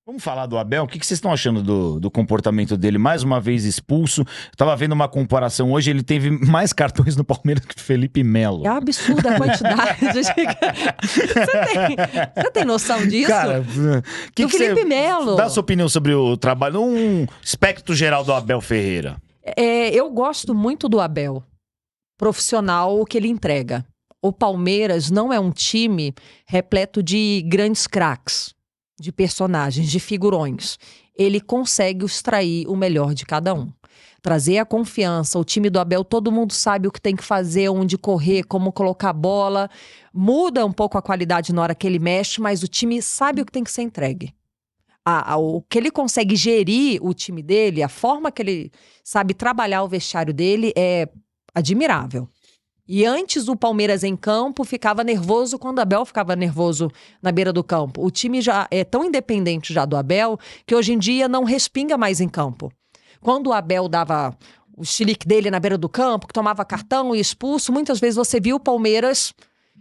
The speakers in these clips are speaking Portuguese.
Vamos falar do Abel? O que vocês estão achando do comportamento dele? Mais uma vez expulso. Eu tava vendo uma comparação hoje, ele teve mais cartões no Palmeiras que o Felipe Melo. É absurda a quantidade. Você tem noção disso? Cara, do Felipe Melo. Dá a sua opinião sobre o trabalho, um espectro geral do Abel Ferreira. Eu gosto muito do Abel, profissional, o que ele entrega. O Palmeiras não é um time repleto de grandes craques, de personagens, de figurões. Ele consegue extrair o melhor de cada um. Trazer a confiança. O time do Abel, todo mundo sabe o que tem que fazer, onde correr, como colocar a bola. Muda um pouco a qualidade na hora que ele mexe, mas o time sabe o que tem que ser entregue. O que ele consegue gerir o time dele, a forma que ele sabe trabalhar o vestiário dele é admirável. E antes o Palmeiras em campo ficava nervoso quando o Abel ficava nervoso na beira do campo. O time já é tão independente já do Abel que hoje em dia não respinga mais em campo. Quando o Abel dava o chilique dele na beira do campo, que tomava cartão e expulso, muitas vezes você viu o Palmeiras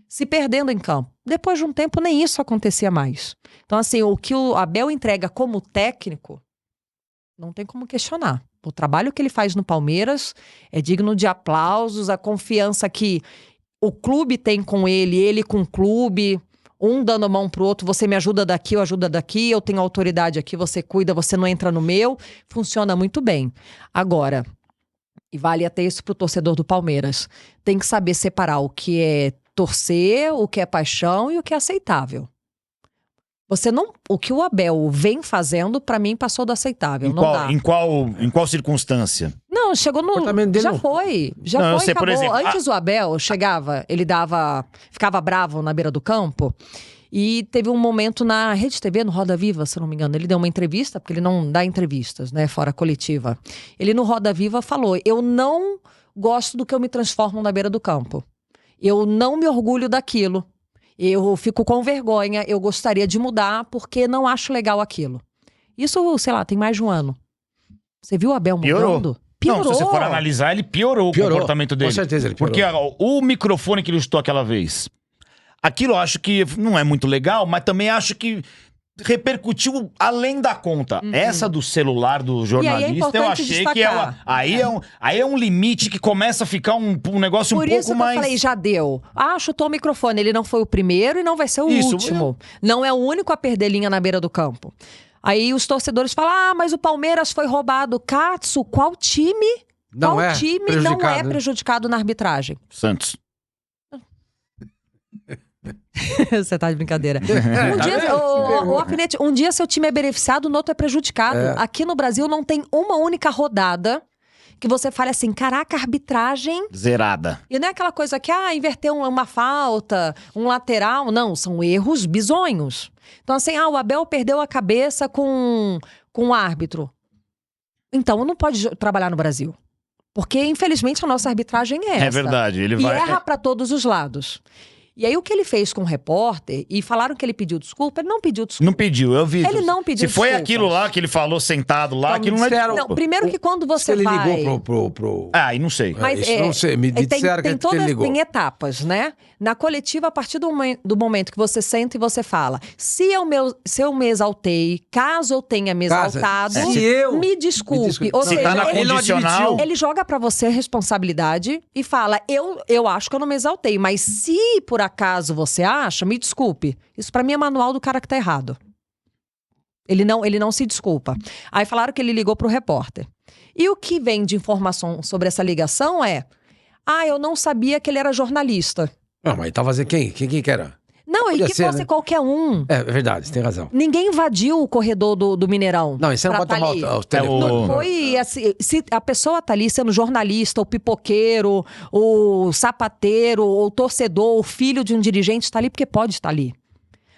se perdendo em campo. Depois de um tempo nem isso acontecia mais. Então assim, o que o Abel entrega como técnico, não tem como questionar. O trabalho que ele faz no Palmeiras é digno de aplausos, a confiança que o clube tem com ele, ele com o clube, um dando a mão pro outro, você me ajuda daqui, eu ajudo daqui, eu tenho autoridade aqui, você cuida, você não entra no meu, funciona muito bem. Agora, e vale até isso pro torcedor do Palmeiras, tem que saber separar o que é torcer, o que é paixão e o que é aceitável. O que o Abel vem fazendo, pra mim, passou do aceitável. Em qual circunstância? Não, chegou no... Já foi, não, acabou. Por exemplo, Antes o Abel chegava, ele ficava bravo na beira do campo. E teve um momento na Rede TV, no Roda Viva, se não me engano. Ele deu uma entrevista, porque ele não dá entrevistas, né, fora coletiva. Ele no Roda Viva falou, eu não gosto do que eu me transformo na beira do campo. Eu não me orgulho daquilo. Eu fico com vergonha, eu gostaria de mudar porque não acho legal aquilo. Isso, sei lá, tem mais de um ano. Você viu o Abel mudando? Piorou. Não, se você for analisar, ele piorou o comportamento dele. Com certeza ele piorou. Porque o microfone que ele estou aquela vez, aquilo eu acho que não é muito legal, mas também acho que repercutiu além da conta. Essa do celular do jornalista, eu achei destacar. Aí é um limite que começa a ficar um negócio Por um pouco isso que mais... eu falei, já deu. Chutou o microfone. Ele não foi o primeiro e não vai ser o último. Não é o único a perder linha na beira do campo. Aí os torcedores falam, mas o Palmeiras foi roubado. Katsu, qual time? Não é prejudicado na arbitragem? Santos. Você tá de brincadeira. Um dia seu time é beneficiado, no outro é prejudicado. Aqui no Brasil não tem uma única rodada que você fale assim, caraca, arbitragem... Zerada. E não é aquela coisa que, inverteu uma falta, um lateral. Não, são erros bizonhos. Então assim, o Abel perdeu a cabeça com o árbitro. Então não pode trabalhar no Brasil. Porque, infelizmente, a nossa arbitragem é essa. É verdade. E erra pra todos os lados. E aí o que ele fez com o repórter, e falaram que ele pediu desculpa, ele não pediu desculpa. Não pediu, eu vi. Ele não pediu desculpa. Se foi aquilo lá que ele falou sentado lá, aquilo não é desculpa. Não, primeiro que quando você vai... Ele ligou pro... e não sei. Mas isso não sei, me disseram que ele ligou. Tem etapas, né? Na coletiva, a partir do momento que você senta e você fala, se eu me exaltei, caso eu tenha me exaltado, me desculpe. Ou seja, tá na condicional. ele joga pra você a responsabilidade e fala, eu acho que eu não me exaltei, mas se por acaso você acha, me desculpe. Isso pra mim é manual do cara que tá errado. Ele não se desculpa. Aí falaram que ele ligou pro repórter. E o que vem de informação sobre essa ligação é, eu não sabia que ele era jornalista. Não, mas tava fazendo quem? Quem que era? Não, e que fosse qualquer um. É verdade, você tem razão. Ninguém invadiu o corredor do Mineirão. Não, e você não pode tomar o telefone. Não foi assim, se a pessoa tá ali sendo jornalista, o pipoqueiro, o sapateiro, o torcedor, o filho de um dirigente, tá ali porque pode estar ali.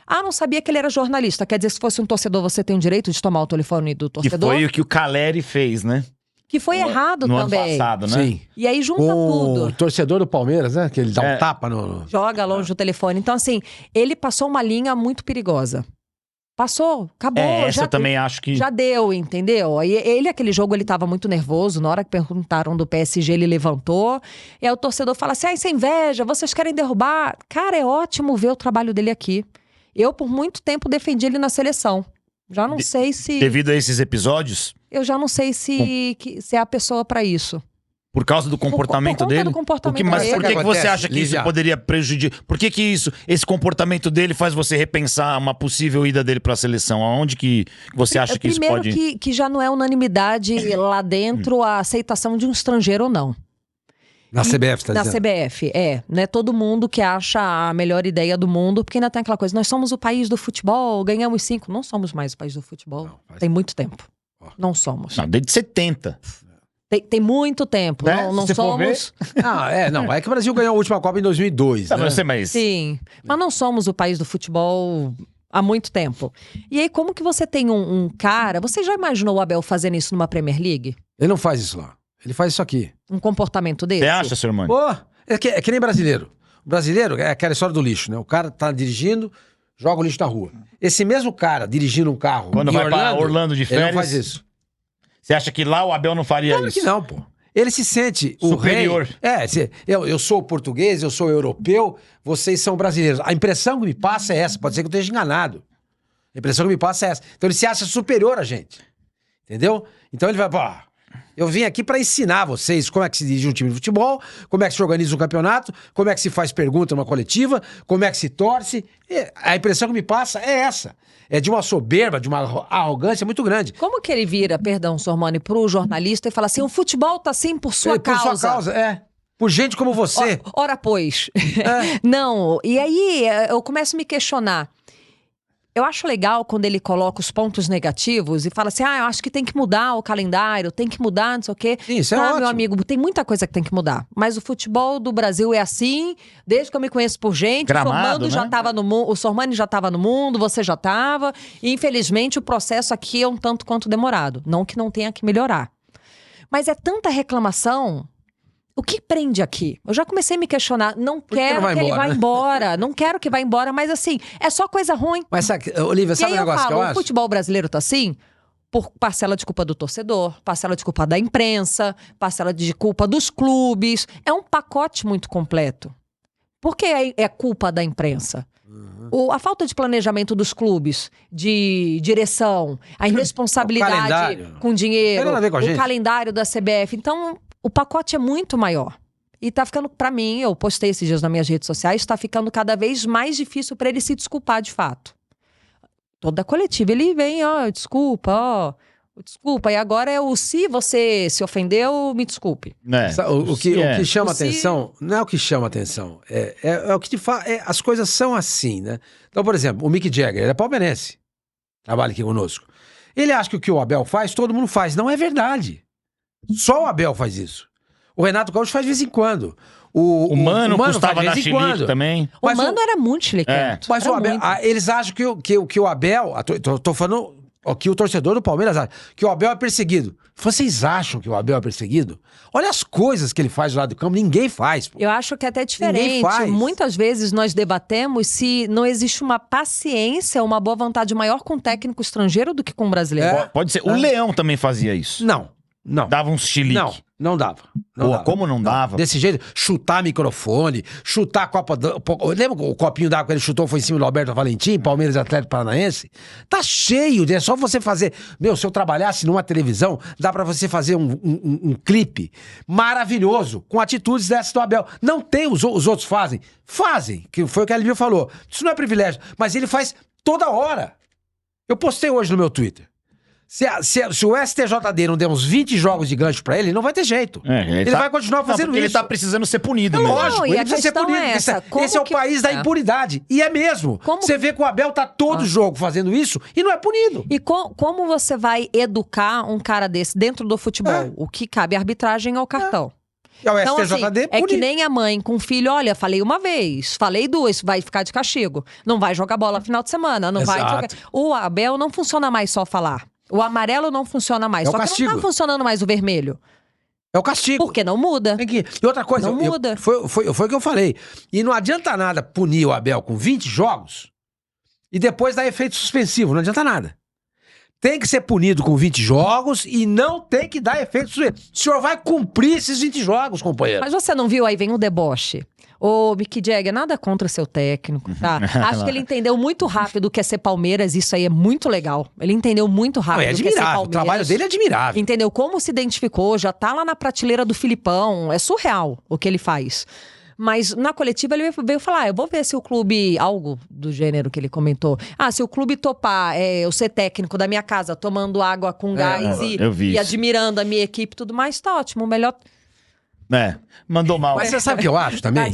Não sabia que ele era jornalista. Quer dizer, se fosse um torcedor, você tem o direito de tomar o telefone do torcedor? Que foi o que o Caleri fez, né? Que foi errado no também. Ano passado, né? Sim. E aí junta tudo. O torcedor do Palmeiras, né? Que ele dá um tapa no... Joga longe o telefone. Então, assim, ele passou uma linha muito perigosa. Passou, acabou. Essa eu também acho que... Já deu, entendeu? Aí aquele jogo, ele tava muito nervoso. Na hora que perguntaram do PSG, ele levantou. E aí o torcedor fala assim, isso é inveja, vocês querem derrubar. Cara, é ótimo ver o trabalho dele aqui. Eu, por muito tempo, defendi ele na seleção. Já não sei se... Devido a esses episódios? Eu já não sei se é a pessoa para isso. Por causa do comportamento dele? Do comportamento mas dele. por que você acha que isso poderia prejudicar? Por que esse comportamento dele faz você repensar uma possível ida dele para a seleção? Aonde que você acha que isso pode... Primeiro que já não é unanimidade lá dentro a aceitação de um estrangeiro ou não. Na CBF, tá dizendo? Na CBF, não é todo mundo que acha a melhor ideia do mundo, porque ainda tem aquela coisa, nós somos o país do futebol, ganhamos 5. Não somos mais o país do futebol. Não, tem muito tempo. Não somos. Não, desde 70. Tem muito tempo. Não somos. É que o Brasil ganhou a última Copa em 2002. Não sei, mas... Sim. Mas não somos o país do futebol há muito tempo. E aí, como que você tem um cara. Você já imaginou o Abel fazendo isso numa Premier League? Ele não faz isso lá. Ele faz isso aqui. Um comportamento desse? Você acha, seu irmão? É que nem brasileiro. O brasileiro é aquela história do lixo, né? O cara tá dirigindo, joga o lixo na rua. Esse mesmo cara dirigindo um carro. Quando vai pra Orlando de férias. Ele não faz isso. Você acha que lá o Abel não faria isso? Claro que não, pô. Ele se sente o superior. Rei. Eu sou português, eu sou europeu, vocês são brasileiros. A impressão que me passa é essa. Pode ser que eu esteja enganado. A impressão que me passa é essa. Então ele se acha superior a gente. Entendeu? Então ele vai, eu vim aqui para ensinar vocês como é que se dirige um time de futebol, como é que se organiza um campeonato, como é que se faz pergunta numa coletiva, como é que se torce. A impressão que me passa é essa. É de uma soberba, de uma arrogância muito grande. Como que ele vira, Sormani, pro jornalista e fala assim, o futebol tá assim por sua causa. Por sua causa, Por gente como você. Ora, pois. Não, e aí eu começo a me questionar. Eu acho legal quando ele coloca os pontos negativos e fala assim, eu acho que tem que mudar o calendário, tem que mudar, não sei o quê. Sim, isso é ótimo. Meu amigo, tem muita coisa que tem que mudar. Mas o futebol do Brasil é assim, desde que eu me conheço por gente. Gramado, o Sormani já estava no mundo, você já estava. E infelizmente o processo aqui é um tanto quanto demorado. Não que não tenha que melhorar. Mas é tanta reclamação... O que prende aqui? Eu já comecei a me questionar. Não quero que ele vá embora. Não quero que vá embora, mas assim, é só coisa ruim. Mas, Olivia, sabe um negócio que eu acho? O futebol brasileiro tá assim por parcela de culpa do torcedor, parcela de culpa da imprensa, parcela de culpa dos clubes. É um pacote muito completo. Por que é culpa da imprensa? A falta de planejamento dos clubes, de direção, a irresponsabilidade com dinheiro, o calendário da CBF. Então... O pacote é muito maior. E tá ficando, pra mim, eu postei esses dias nas minhas redes sociais, tá ficando cada vez mais difícil pra ele se desculpar de fato. Toda coletiva ele vem, desculpa. E agora se você se ofendeu, me desculpe. O que chama atenção, não é o que chama atenção, é o que te fala, as coisas são assim, né? Então, por exemplo, o Mick Jagger, ele é palmeirense, trabalha aqui conosco. Ele acha que o o Abel faz, todo mundo faz. Não é verdade. Só o Abel faz isso. O Renato Gaúcho faz de vez em quando. O Mano custava na Chilique também. O Mano era muito chiliquento. Mas o Abel, eles acham que o Abel... Tô falando que o torcedor do Palmeiras acha que o Abel é perseguido. Vocês acham que o Abel é perseguido? Olha as coisas que ele faz do lado do campo. Ninguém faz. Pô. Eu acho que é até diferente. Muitas vezes nós debatemos se não existe uma paciência, uma boa vontade maior com um técnico estrangeiro do que com um brasileiro. Pode ser. O Leão também fazia isso. Não. Dava uns chilique. Não dava. Como não dava? Desse jeito, chutar microfone, chutar a Copa... Lembra o copinho d'água que ele chutou foi em cima do Alberto Valentim, Palmeiras e Atlético Paranaense? Tá cheio, é só você fazer... Se eu trabalhasse numa televisão, dá pra você fazer um clipe maravilhoso, com atitudes dessas do Abel. Não tem, os outros fazem. Fazem, que foi o que a Lívia falou. Isso não é privilégio, mas ele faz toda hora. Eu postei hoje no meu Twitter. Se o STJD não der uns 20 jogos de gancho pra ele, não vai ter jeito. Ele vai continuar fazendo isso. Ele tá precisando ser punido mesmo. Lógico, ele precisa ser punido. Esse é o país da impunidade. E é mesmo. Você vê que o Abel tá todo jogo fazendo isso e não é punido. E como você vai educar um cara desse dentro do futebol? O que cabe à arbitragem ao cartão. Então, STJD é que nem a mãe com o filho, olha, falei uma vez, falei duas, vai ficar de castigo. Não vai jogar bola no final de semana, não vai jogar... O Abel não funciona mais só falar. O amarelo não funciona mais. Só que não tá funcionando mais o vermelho. É o castigo. Porque não muda. E outra coisa, não muda. Foi o que eu falei. E não adianta nada punir o Abel com 20 jogos e depois dar efeito suspensivo. Não adianta nada. tem que ser punido com 20 jogos e não tem que dar efeito suspenso. O senhor vai cumprir esses 20 jogos, companheiro. Mas você não viu? Aí vem o deboche. Ô, Mick Jagger, nada contra seu técnico, tá? Acho que ele entendeu muito rápido o que é ser Palmeiras, isso aí é muito legal. Ele entendeu muito rápido É o que é ser admirável, Palmeiras. o trabalho dele é admirável. Entendeu? Como se identificou, já tá lá na prateleira do Filipão. É surreal o que ele faz. Mas na coletiva ele veio falar, eu vou ver se o clube, algo do gênero que ele comentou. Se o clube topar eu ser técnico da minha casa, tomando água com gás e admirando a minha equipe e tudo mais, tá ótimo, o melhor... Mandou mal. Mas você sabe o que eu acho também?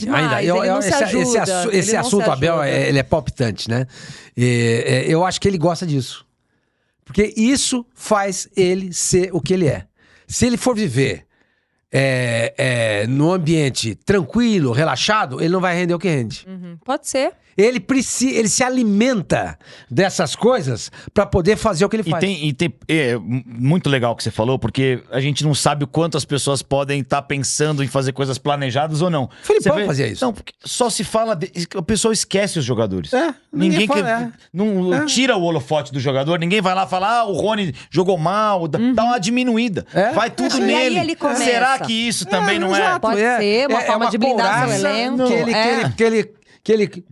Esse assunto, Abel, ele é palpitante, né? Eu acho que ele gosta disso. Porque isso faz ele ser o que ele é. Se ele for viver no ambiente tranquilo, relaxado, ele não vai render o que rende. Pode ser. Ele se alimenta dessas coisas pra poder fazer o que ele faz. Muito legal o que você falou, porque a gente não sabe o quanto as pessoas podem estar pensando em fazer coisas planejadas ou não. Felipão fazia isso. Não, porque só se fala... O pessoal esquece os jogadores. Ninguém fala, não tira o holofote do jogador, ninguém vai lá falar, o Rony jogou mal, dá uma diminuída. Vai tudo nele. E aí ele começa. Será que isso também não é? Pode ser, uma forma de blindar seu elenco. Que ele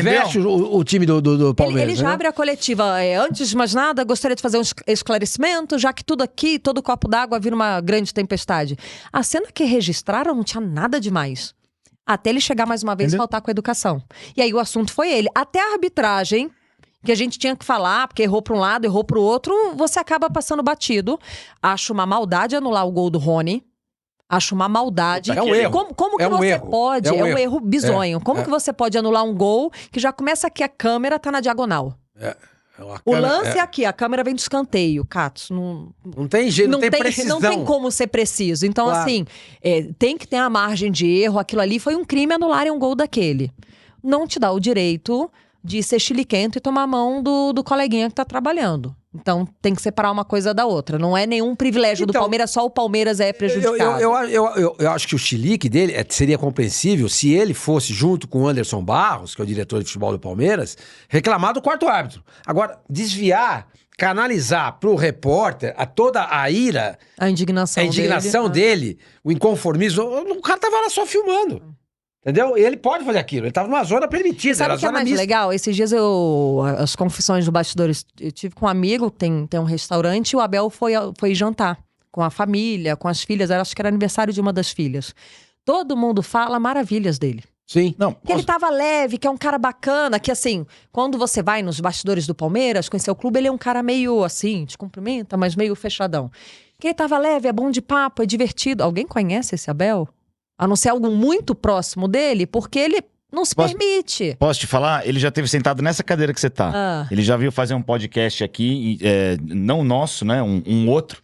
veste o time do Palmeiras. Ele já abre a coletiva. Antes de mais nada, gostaria de fazer um esclarecimento, já que tudo aqui, todo copo d'água vira uma grande tempestade. A cena que registraram não tinha nada demais. Até ele chegar mais uma vez e faltar com a educação. E aí o assunto foi ele. Até a arbitragem, que a gente tinha que falar, porque errou para um lado, errou para o outro, você acaba passando batido. Acho uma maldade anular o gol do Rony. Acho uma maldade. É um erro. Como que você pode... É um erro bizonho. Como que você pode anular um gol que já começa aqui, a câmera tá na diagonal? O lance é aqui, a câmera vem do escanteio, Catos. Não tem jeito, não tem precisão. Não tem como ser preciso. Então, assim, tem que ter a margem de erro. Aquilo ali foi um crime anularem um gol daquele. Não te dá o direito de ser chiliquento e tomar a mão do coleguinha que tá trabalhando. Então, tem que separar uma coisa da outra. Não é nenhum privilégio do Palmeiras, só o Palmeiras é prejudicado. Eu acho que o chilique dele seria compreensível se ele fosse, junto com o Anderson Barros, que é o diretor de futebol do Palmeiras, reclamar do quarto árbitro. Agora, desviar, canalizar pro repórter toda a ira... A indignação dele, o inconformismo... O cara tava lá só filmando. Entendeu? Ele pode fazer aquilo. Ele tava numa zona permitida. Sabe o que é mais legal? Esses dias as confissões do bastidores, eu tive com um amigo, tem um restaurante, e o Abel foi jantar com a família, com as filhas. Acho que era aniversário de uma das filhas. Todo mundo fala maravilhas dele. Sim. Que ele tava leve, que é um cara bacana, que assim, quando você vai nos bastidores do Palmeiras, conhecer o clube, ele é um cara meio assim, te cumprimenta, mas meio fechadão. Que ele tava leve, é bom de papo, é divertido. Alguém conhece esse Abel? A não ser algo muito próximo dele, porque ele não se permite. Posso te falar? Ele já esteve sentado nessa cadeira que você tá. Ele já veio fazer um podcast aqui, não nosso, né? Um outro.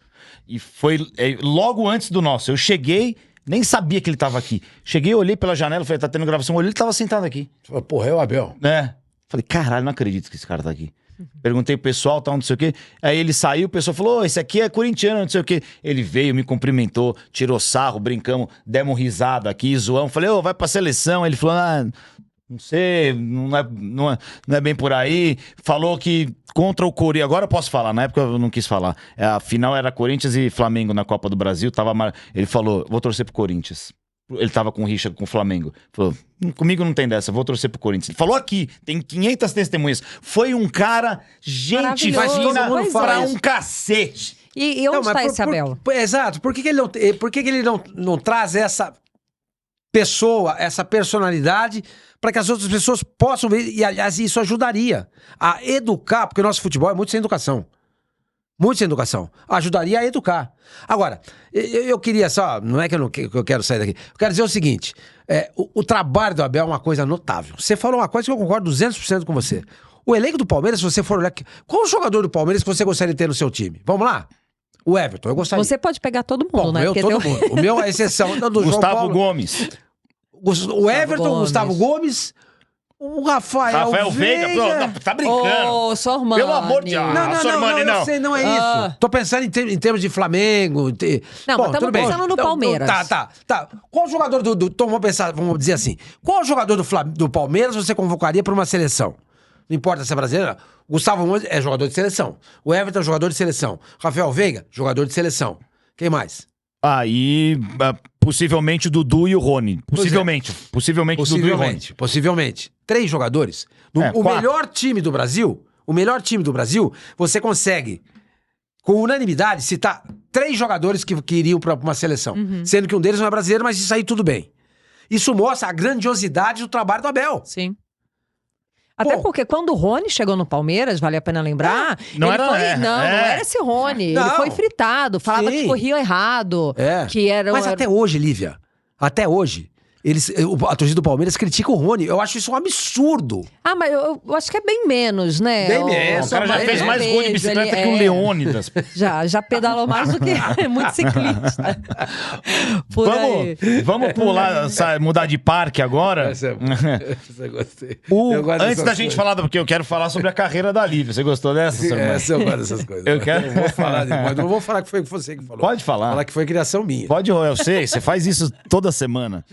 E foi logo antes do nosso. Eu cheguei, nem sabia que ele tava aqui. Cheguei, olhei pela janela, falei, tá tendo gravação. Olhei, ele tava sentado aqui. Porra, é o Abel. Falei, caralho, não acredito que esse cara tá aqui. Perguntei pro pessoal, tal, não sei o quê. Aí ele saiu, o pessoal falou, esse aqui é corintiano, não sei o quê. Ele veio, me cumprimentou, tirou sarro, brincamos, demos risada aqui, zoamos. Falei, vai pra seleção. Ele falou, não sei, não é bem por aí. Falou que contra o Corinthians, agora eu posso falar, na época eu não quis falar. A final era Corinthians e Flamengo na Copa do Brasil. Ele falou, vou torcer pro Corinthians. Ele tava com rixa com o Flamengo. Falou, comigo não tem dessa, vou torcer pro Corinthians. Ele falou aqui, tem 500 testemunhas. Foi um cara, gente fina pra um cacete. E onde está esse Abel? Exato, por que ele não traz essa pessoa, essa personalidade, para que as outras pessoas possam ver, e aliás, isso ajudaria a educar, porque o nosso futebol é muito sem educação. Muito sem educação. Ajudaria a educar. Agora, eu queria só... Não é que eu quero sair daqui. Eu quero dizer o seguinte. O trabalho do Abel é uma coisa notável. Você falou uma coisa que eu concordo 200% com você. O elenco do Palmeiras, se você for olhar... Qual o jogador do Palmeiras que você gostaria de ter no seu time? Vamos lá? O Everton, eu gostaria. Você pode pegar todo mundo, né? Todo mundo. O meu é a exceção do Gustavo Gomes. O Everton, Gustavo Gomes... O Rafael Veiga. Tá brincando. Ô, Sormani. Pelo amor de Deus. Não. Eu sei, não é isso. Tô pensando em termos de Flamengo. Não, mas estamos pensando no Palmeiras. Tá. Qual jogador então vamos dizer assim. Qual jogador do Palmeiras você convocaria para uma seleção? Não importa se é brasileiro. O Gustavo Gomes é jogador de seleção. O Everton é jogador de seleção. Rafael Veiga, jogador de seleção. Quem mais? Aí, possivelmente o Dudu e o Rony. Possivelmente o Dudu e o Rony. Possivelmente. 3 jogadores. O melhor time do Brasil, você consegue, com unanimidade, citar 3 jogadores que iriam para uma seleção. Sendo que um deles não é brasileiro, mas isso aí tudo bem. Isso mostra a grandiosidade do trabalho do Abel. Sim. Até porque quando o Rony chegou no Palmeiras, vale a pena lembrar, não era esse Rony. Ele foi fritado, falava que corria errado. Que era, mas até hoje, Lívia, até hoje, a torcida do Palmeiras critica o Rony. Eu acho isso um absurdo. Mas eu acho que é bem menos, né? Bem menos. O cara já fez mais gol de bicicleta que o Leônidas. Já pedalou mais do que muito ciclista. Vamos pular, mudar de parque agora? Essa eu gostei. Antes da gente falar, porque eu quero falar sobre a carreira da Lívia. Você gostou dessa, seu irmão? Eu gosto dessas coisas. Eu vou falar depois. Não vou falar que foi você que falou. Pode falar. Falar que foi criação minha. Eu sei. Você faz isso toda semana.